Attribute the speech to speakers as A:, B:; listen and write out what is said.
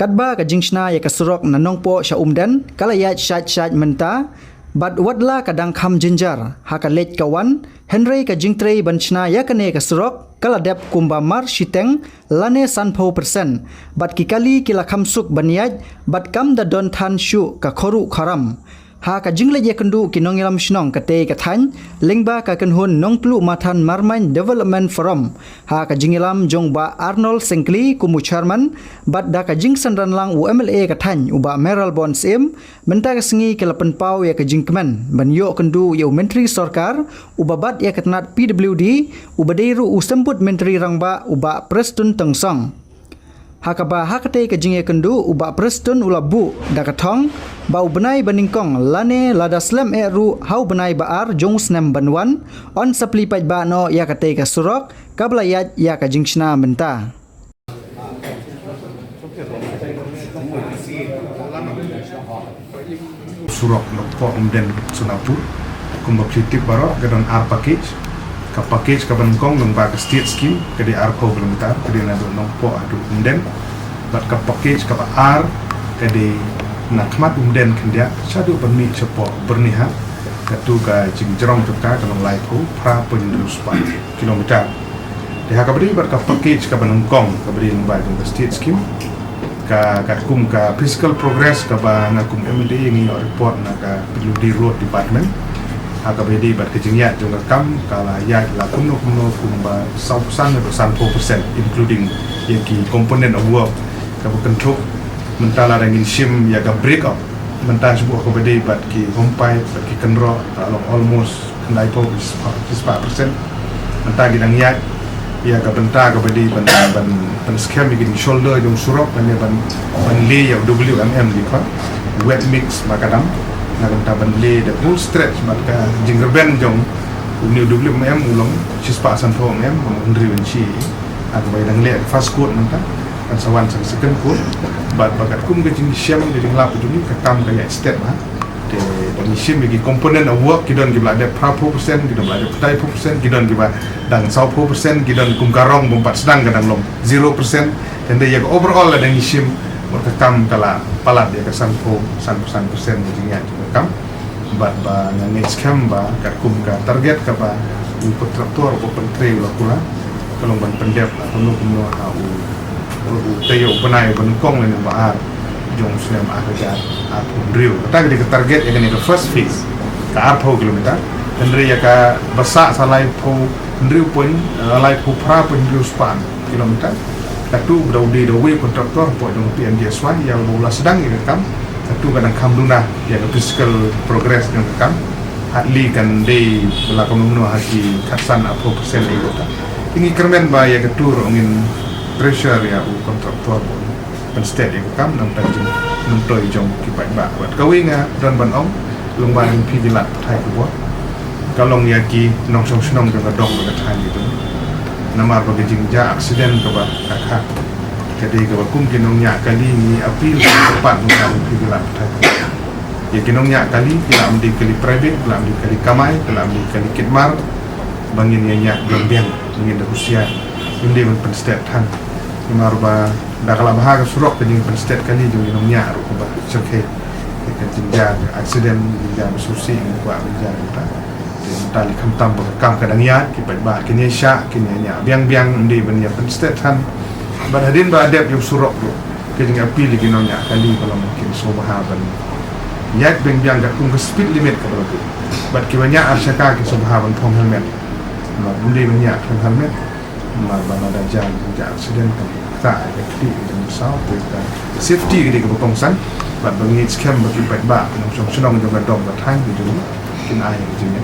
A: Kadba ka jingshna ya kasurok na nongpo sya umden kalayat syat menta bad wadla kadang kham jinjar hakalet kawan Henry ka jingtrei banchna ya kane kasurok kaladep kumbamar shiteng lane sanpho persen bad kikali kila khamsuk baniaj bad kam da don than shu ka khoru kharam ha ka jingle ye kendu kinongilam shnong kate kathan lingba ka kenhun nongtlu mathan marmain development forum ha ka jingilam jongba Arnold Sengkli kumu chairman bad da ka jingsan ranlang UMLA kathan uba Meral Bonds im menta ka sengi kelapen pau ya ka jingkmen banyo kendu ye menteri sarkar uba bad ya katnat PWD uba deiru usemput menteri rangba uba Preston Tengsong hakaba hakate ka jinge kendu uba Preston ulabu dakathong bau benai baningkong lane lada slam ru hau benai baar jong snem banwan on sapli paj ba no ya kate ka surok kablayat ya ka jingshna menta
B: surok lokpo umden sunapur kumba kritik baro gadon ar package ka package ka baningkong ng ba state scheme kadi ar ko kilometer kadi na do nongpo adu umden bat ka package ka ar kadi nakmat umden kendia sadu berni sepo berniha katu ka jingjrong tukka kalong lai ko pra penjurus pa kilometer de ha kabri bar ka package ka banungkong kabri ng ba ka state scheme ka kum ka physical progress ka ba na kum MD ni report na ka PWD road department ha kabri bar ka jingya jong kam kala ya la kuno kumba 100% including yaki component of work ka control mentala dengan sim ya ga break up mentah sebuah kebedai bat ki hompai bat ki kenro along almost kendai po 5% mentah gidang ya ga benta kebedai ban scam giding shoulder jong surok ban le ya WMM di kha wet mix makadam na benta ban le the full stretch maka jingerben jong ni WMM ulong sispa sanfo mm mundri wenci aku bayang le fast code mentah kan sawan sang second pun bat bakat kum ke jing syam de jing lap tu ni ka kam ka ya step ha de dan syam bagi komponen of work kidon gibla de 4% kidon bla de 5% kidon gibla dan 10% kidon kum karong bompat sedang kadang lom 0% dan de ya overall dan syam ka kam kala palat ya ka 100% jing ya kam bat ba na next cam ba kat kum ka target ka ba kontraktor ko pentre la kula kalau ban pendep atau no ha tayo benai benukong ni baar jong sinem akajar at undriu ta gede target ya ni first phase ka 4 kilometer andre ya ka basa salai po undriu point lai po pra undriu span kilometer satu berudi dewe kontraktor po dong PMDSY yang bola sedang ini kam satu kadang kam luna ya physical progress yang kam atli kan day belakang menua haki katsan 4% ikota ini kermen ba ya ketur ngin pressure ya kontraktor pen state yang kam nam tanjung nam toy jong kipai ba wat kawinga dan ban ong lung ban pi dilat thai ko kalong ya ki nong song snong ga dong ga thai itu namar ba jingja accident ka ba ka jadi ga kum kinong nya kali ni apil tepat ngam pi dilat thai ya kinong nya kali kila amdi kali private kila amdi kali kamai kila amdi kali kitmar bangin nya biang bangin da Rusia indi ban pen state han marba dakala bahaga surok ke jing state kali jong inomnya ru ko ba cerke ke jinja accident jinja susi ko abja ta tali kam tam ba kam kadang ya ki ba kini sya kini nya biang ndi ban ya pen state han ban hadin ba adep yung surok ru ke jing apil ki nonya kali kalau mungkin so bahaban yak biang ga kung speed limit ka ba bat ki banya asyaka ki so bahaban thong helmet ma bundi banya thong helmet ma bana da jan accident tak aktif dan besar kita safety kita kebongsan bat bangit scam bagi baik ba nong senong jong dong ba thang gitu kin ai gitu nya